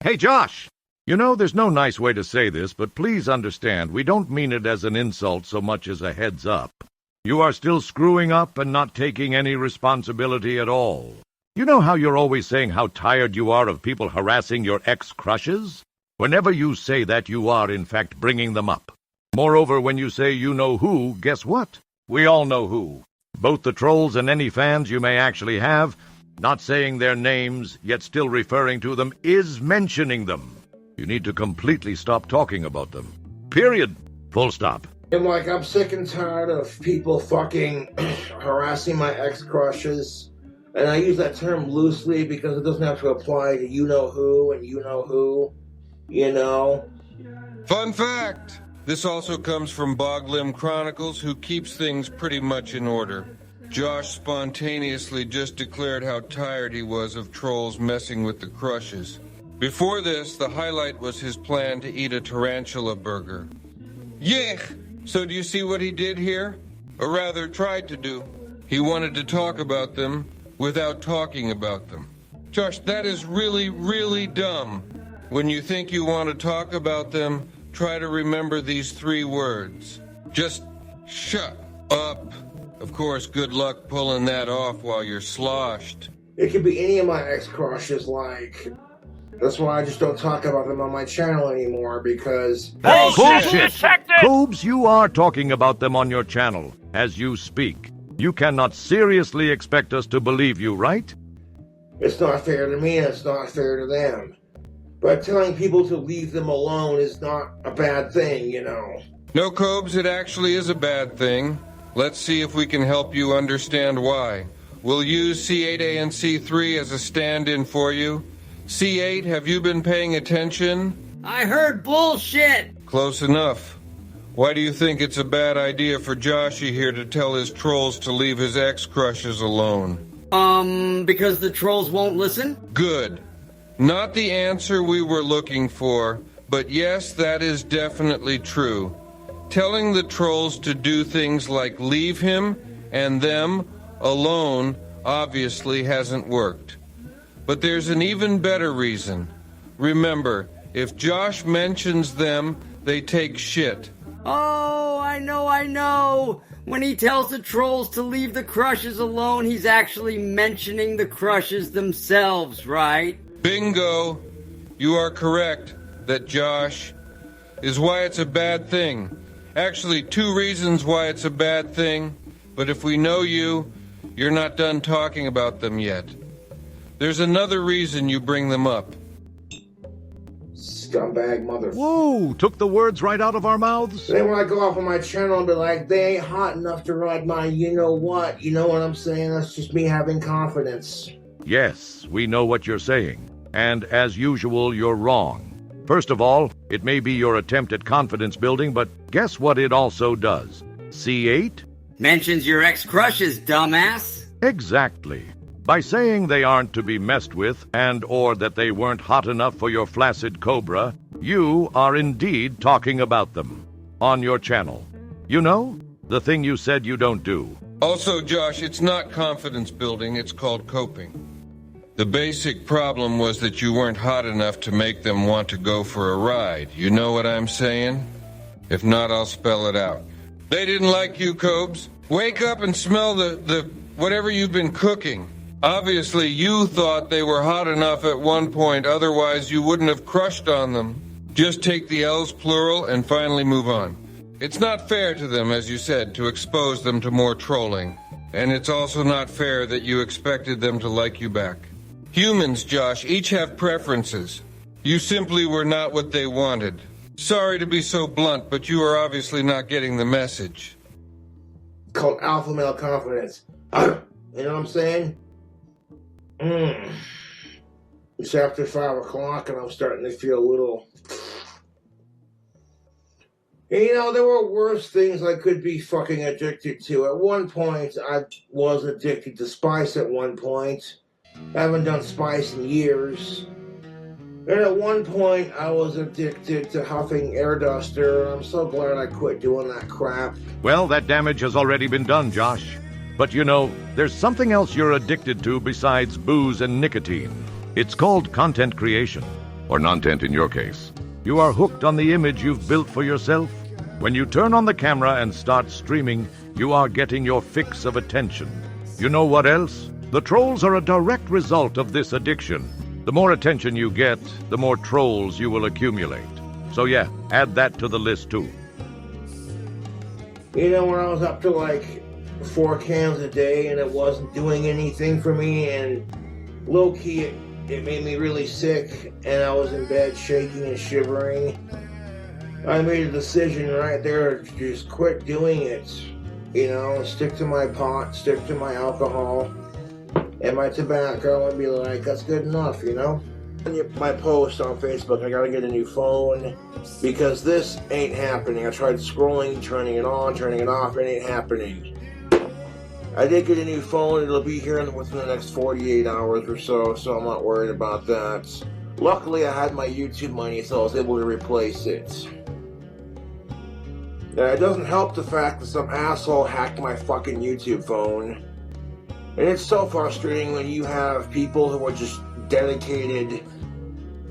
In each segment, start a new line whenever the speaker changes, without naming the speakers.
Hey, Josh! You know, there's no nice way to say this, but please understand, we don't mean it as an insult so much as a heads up. You are still screwing up and not taking any responsibility at all. You know how you're always saying how tired you are of people harassing your ex-crushes? Whenever you say that, you are, in fact, bringing them up. Moreover, when you say you know who, guess what? We all know who. Both the trolls and any fans you may actually have, not saying their names, yet still referring to them, is mentioning them. You need to completely stop talking about them. Period. Full stop.
And I'm sick and tired of people fucking harassing my ex-crushes. And I use that term loosely because it doesn't have to apply to you-know-who and you-know-who, you know?
Fun fact! This also comes from Boglim Chronicles, who keeps things pretty much in order. Josh spontaneously just declared how tired he was of trolls messing with the crushes. Before this, the highlight was his plan to eat a tarantula burger. Yech! So do you see what he did here? Or rather, tried to do. He wanted to talk about them without talking about them. Josh, that is really, really dumb. When you think you want to talk about them, try to remember these 3 words. Just shut up. Of course, good luck pulling that off while you're sloshed.
It could be any of my ex-crushes, That's why I just don't talk about them on my channel anymore, because...
Bullshit! Cobes, you are talking about them on your channel, as you speak. You cannot seriously expect us to believe you, right?
It's not fair to me, and it's not fair to them. But telling people to leave them alone is not a bad thing, you know.
No, Cobes, it actually is a bad thing. Let's see if we can help you understand why. We'll use C8A and C3 as a stand-in for you. C8, have you been paying attention?
I heard bullshit!
Close enough. Why do you think it's a bad idea for Joshy here to tell his trolls to leave his ex-crushes alone?
Because the trolls won't listen?
Good. Not the answer we were looking for, but yes, that is definitely true. Telling the trolls to do things like leave him and them alone obviously hasn't worked. But there's an even better reason. Remember, if Josh mentions them, they take shit.
Oh, I know. When he tells the trolls to leave the crushes alone, he's actually mentioning the crushes themselves, right?
Bingo! You are correct that Josh is why it's a bad thing. Actually, 2 reasons why it's a bad thing, but if we know you, you're not done talking about them yet. There's another reason you bring them up.
Scumbag mother...
Whoa, took the words right out of our mouths?
Then when I go off on my channel and be like, they ain't hot enough to ride my you-know-what, you know what I'm saying? That's just me having confidence.
Yes, we know what you're saying. And as usual, you're wrong. First of all, it may be your attempt at confidence building, but guess what it also does? C8?
Mentions your ex-crushes, dumbass.
Exactly. By saying they aren't to be messed with and or that they weren't hot enough for your flaccid cobra, you are indeed talking about them on your channel. You know, the thing you said you don't do.
Also, Josh, it's not confidence building, it's called coping. The basic problem was that you weren't hot enough to make them want to go for a ride. You know what I'm saying? If not, I'll spell it out. They didn't like you, Cobes. Wake up and smell the whatever you've been cooking. Obviously, you thought they were hot enough at one point, otherwise you wouldn't have crushed on them. Just take the L's plural and finally move on. It's not fair to them, as you said, to expose them to more trolling. And it's also not fair that you expected them to like you back. Humans, Josh, each have preferences. You simply were not what they wanted. Sorry to be so blunt, but you are obviously not getting the message.
It's called alpha male confidence. You know what I'm saying? It's after 5 o'clock and I'm starting to feel a little... You know, there were worse things I could be fucking addicted to. At one point, I was addicted to spice at one point. I haven't done spice in years. And at one point, I was addicted to huffing air duster. I'm so glad I quit doing that crap.
Well, that damage has already been done, Josh. But you know, there's something else you're addicted to besides booze and nicotine. It's called content creation. or non-tent in your case. You are hooked on the image you've built for yourself. When you turn on the camera and start streaming, you are getting your fix of attention. You know what else? The trolls are a direct result of this addiction. The more attention you get, the more trolls you will accumulate. So yeah, add that to the list too.
You know, when I was up to like 4 cans a day and it wasn't doing anything for me, and low-key it made me really sick, and I was in bed shaking and shivering, I made a decision right there to just quit doing it. You know, stick to my pot, stick to my alcohol, and my tobacco, and be like, that's good enough, you know? My post on Facebook, I gotta get a new phone, because this ain't happening. I tried scrolling, turning it on, turning it off, it ain't happening. I did get a new phone, it'll be here within the next 48 hours or so I'm not worried about that. Luckily, I had my YouTube money, so I was able to replace it. Now, it doesn't help the fact that some asshole hacked my fucking YouTube phone. And it's so frustrating when you have people who are just dedicated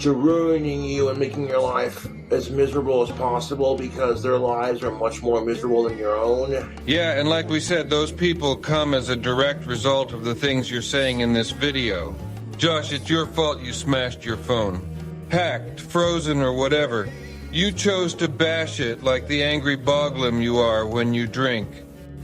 to ruining you and making your life as miserable as possible because their lives are much more miserable than your own.
Yeah, and like we said, those people come as a direct result of the things you're saying in this video. Josh, it's your fault you smashed your phone. Hacked, frozen, or whatever. You chose to bash it like the angry boglum you are when you drink.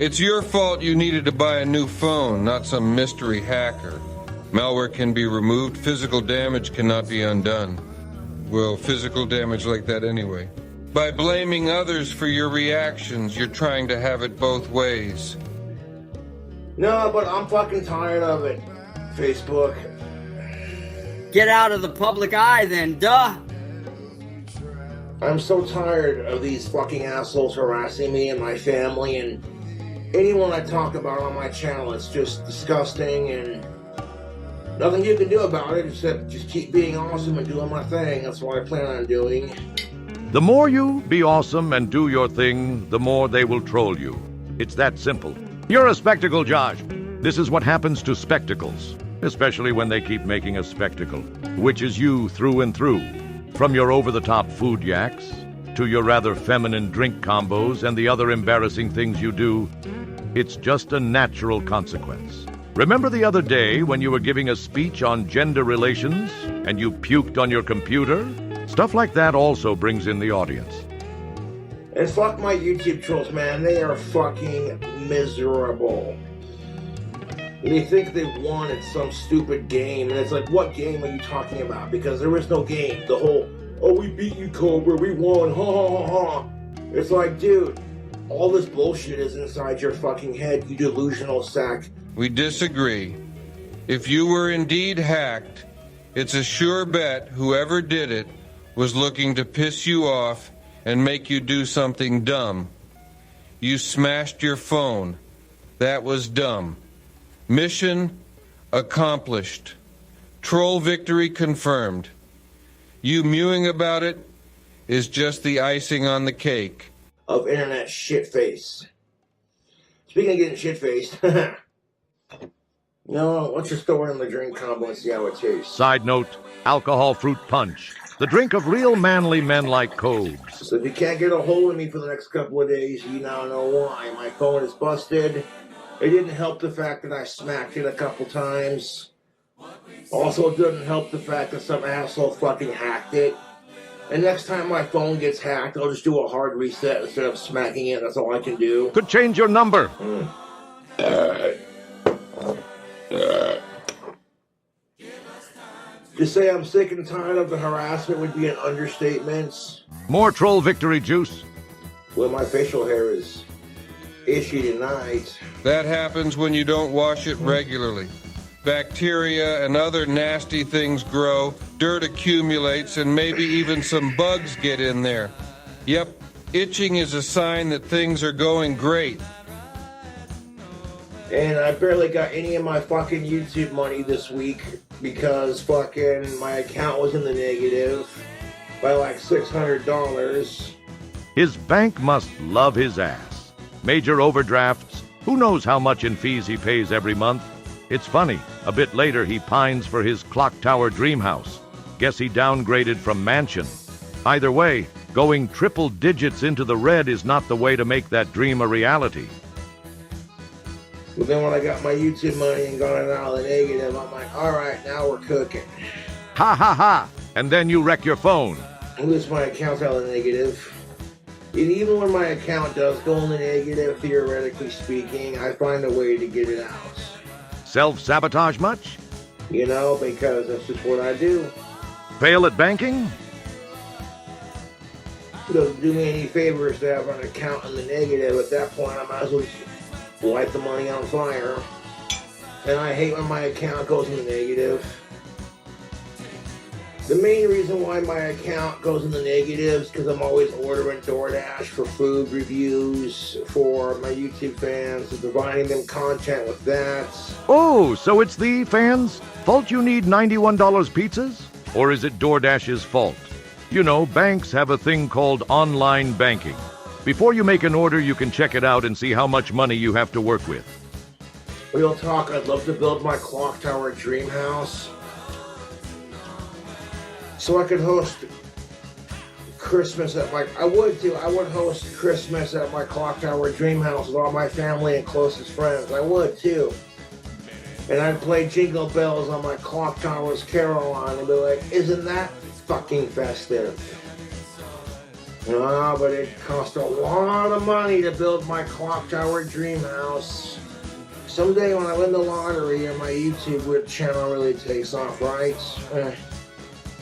It's your fault you needed to buy a new phone, not some mystery hacker. Malware can be removed, physical damage cannot be undone. Well, physical damage like that anyway. By blaming others for your reactions, you're trying to have it both ways.
No, but I'm fucking tired of it, Facebook.
Get out of the public eye then, duh!
I'm so tired of these fucking assholes harassing me and my family and anyone I talk about on my channel. It's just disgusting and nothing you can do about it except just keep being awesome and doing my thing. That's what I plan on doing.
The more you be awesome and do your thing, the more they will troll you. It's that simple. You're a spectacle, Josh. This is what happens to spectacles, especially when they keep making a spectacle, which is you through and through. From your over-the-top food yaks, to your rather feminine drink combos and the other embarrassing things you do, it's just a natural consequence. Remember the other day when you were giving a speech on gender relations and you puked on your computer? Stuff like that also brings in the audience.
And fuck my YouTube trolls, man. They are fucking miserable. They think they won at some stupid game, and it's like, what game are you talking about? Because there is no game. The whole, oh, we beat you, Cobra, we won, ha ha ha ha. It's like, dude, all this bullshit is inside your fucking head, you delusional sack.
We disagree. If you were indeed hacked, it's a sure bet whoever did it was looking to piss you off and make you do something dumb. You smashed your phone. That was dumb. Mission accomplished. Troll victory confirmed. You mewing about it is just the icing on the cake.
Of internet shitface. Speaking of getting shit-faced, no, let's just throw it in the drink combo and see how it tastes.
Side note, alcohol fruit punch, the drink of real manly men like Cobes.
So if you can't get a hold of me for the next couple of days, you now know why. My phone is busted. It didn't help the fact that I smacked it a couple times. Also, it doesn't help the fact that some asshole fucking hacked it. And next time my phone gets hacked, I'll just do a hard reset instead of smacking it. That's all I can do.
Could change your number.
To say I'm sick and tired of the harassment would be an understatement.
More troll victory juice.
Well, my facial hair is ishy tonight.
That happens when you don't wash it regularly. Bacteria and other nasty things grow, dirt accumulates, and maybe even some bugs get in there. Yep, itching is a sign that things are going great.
And I barely got any of my fucking YouTube money this week because fucking my account was in the negative by like $600.
His bank must love his ass. Major overdrafts. Who knows how much in fees he pays every month? It's funny, a bit later he pines for his clock tower dream house. Guess he downgraded from mansion. Either way, going triple digits into the red is not the way to make that dream a reality.
But then when I got my YouTube money and got it out of the negative, I'm like, all right, now we're cooking.
Ha ha ha! And then you wreck your phone.
I lose my account out of the negative. And even when my account does go in the negative, theoretically speaking, I find a way to get it out.
Self-sabotage much?
You know, because that's just what I do.
Fail at banking?
It doesn't do me any favors to have an account in the negative. At that point, I might as well just light the money on fire. And I hate when my account goes in the negative. The main reason why my account goes in the negative is because I'm always ordering DoorDash for food reviews for my YouTube fans and providing them content with that.
Oh, so it's the fans' fault you need $91 pizzas? Or is it DoorDash's fault? You know, banks have a thing called online banking. Before you make an order, you can check it out and see how much money you have to work with.
Real talk, I'd love to build my clock tower dream house so I could host Christmas at my... I would host Christmas at my clock tower dream house with all my family and closest friends. I would too. And I'd play Jingle Bells on my clock tower's carol line and be like, isn't that fucking festive? But it cost a lot of money to build my clock tower dream house. Someday when I win the lottery and my YouTube channel really takes off, right?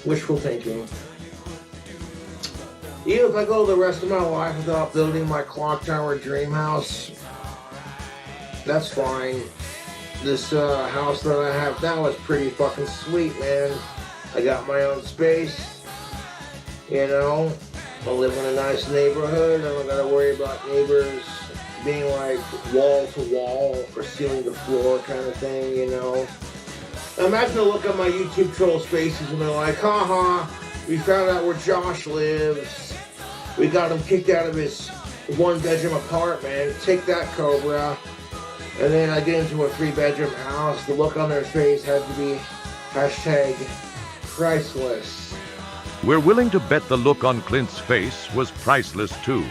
Wishful thinking. Even if I go the rest of my life without building my clock tower dream house, that's fine. This house that I have now is pretty fucking sweet, man. I got my own space, you know. I live in a nice neighborhood. I don't gotta worry about neighbors being like wall to wall or ceiling to floor kind of thing, you know. Imagine to look at my YouTube troll spaces and they're like, haha, we found out where Josh lives. We got him kicked out of his one-bedroom apartment. Take that, Cobra. And then I get into a 3-bedroom house. The look on their face had to be hashtag priceless.
We're willing to bet the look on Clint's face was priceless too.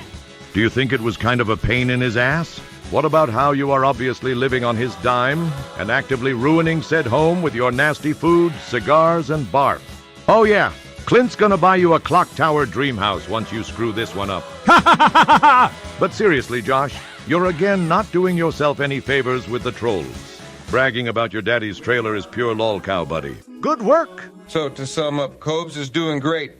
Do you think it was kind of a pain in his ass? What about how you are obviously living on his dime and actively ruining said home with your nasty food, cigars, and barf? Oh yeah, Clint's gonna buy you a clock tower dream house once you screw this one up. But seriously, Josh, you're again not doing yourself any favors with the trolls. Bragging about your daddy's trailer is pure lol, cow buddy. Good work!
So to sum up, Cobes is doing great.